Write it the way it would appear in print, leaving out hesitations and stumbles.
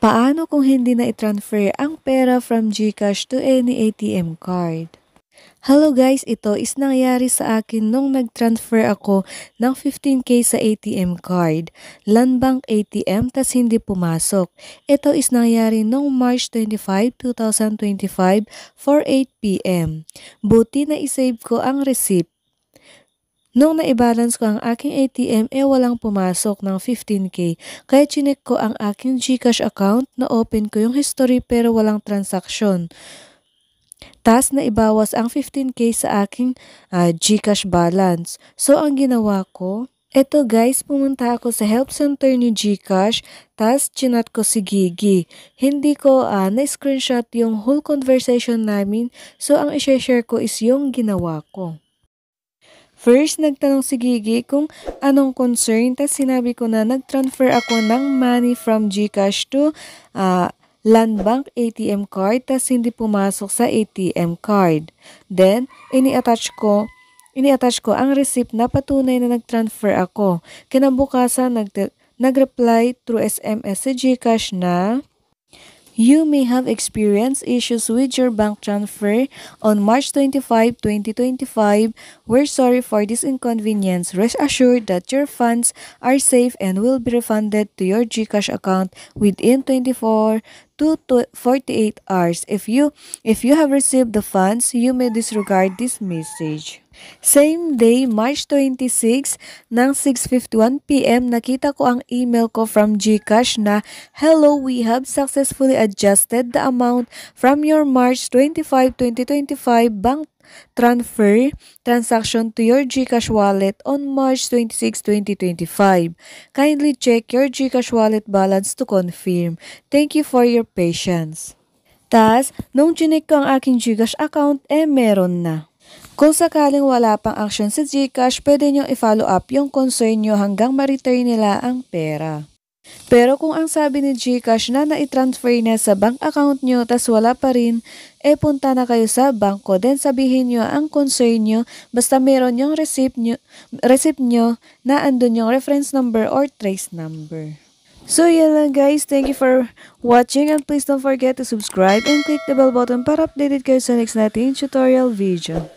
Paano kung hindi na i-transfer ang pera from GCash to any ATM card? Hello guys, ito is nangyari sa akin nung nag-transfer ako ng 15K sa ATM card. Landbank ATM tas hindi pumasok. Ito is nangyari nung March 25, 2025 for 8 p.m. Buti na isave ko ang receipt. Nung naibalance ko ang aking ATM, walang pumasok ng 15K. Kaya chinek ko ang aking GCash account, na-open ko yung history pero walang transaksyon. Tas naibawas ang 15K sa aking GCash balance. So ang ginawa ko, eto guys, pumunta ako sa help center ni GCash, tas chinat ko si Gigi. Hindi ko na-screenshot yung whole conversation namin, so ang i-share ko is yung ginawa ko. First, nagtanong si Gigi kung anong concern, tas sinabi ko na nag-transfer ako ng money from GCash to Landbank ATM card, tas hindi pumasok sa ATM card. Then, ini-attach ko ang receipt na patunay na nag-transfer ako. Kinabukasan, nag-reply through SMS si GCash na, "You may have experienced issues with your bank transfer on March 25, 2025. We're sorry for this inconvenience. Rest assured that your funds are safe and will be refunded to your GCash account within 24 to 48 hours. If you have received the funds, you may disregard this message." Same day, March 26, ng 6:51 p.m, nakita ko ang email ko from GCash na, "Hello, we have successfully adjusted the amount from your March 25, 2025 bank transfer transaction to your GCash wallet on March 26, 2025. Kindly check your GCash wallet balance to confirm. Thank you for your patience." Tas, nung chinek ko ang aking GCash account, meron na. Kung sakaling wala pang action sa GCash, pwede nyo i-follow up yung concern nyo hanggang ma-return nila ang pera. Pero kung ang sabi ni GCash na na-transfer na sa bank account nyo tas wala pa rin, punta na kayo sa bangko, then sabihin nyo ang concern nyo, basta meron yung receipt nyo na andun yung reference number or trace number. So yan lang guys, thank you for watching and please don't forget to subscribe and click the bell button para updated kayo sa next nating tutorial video.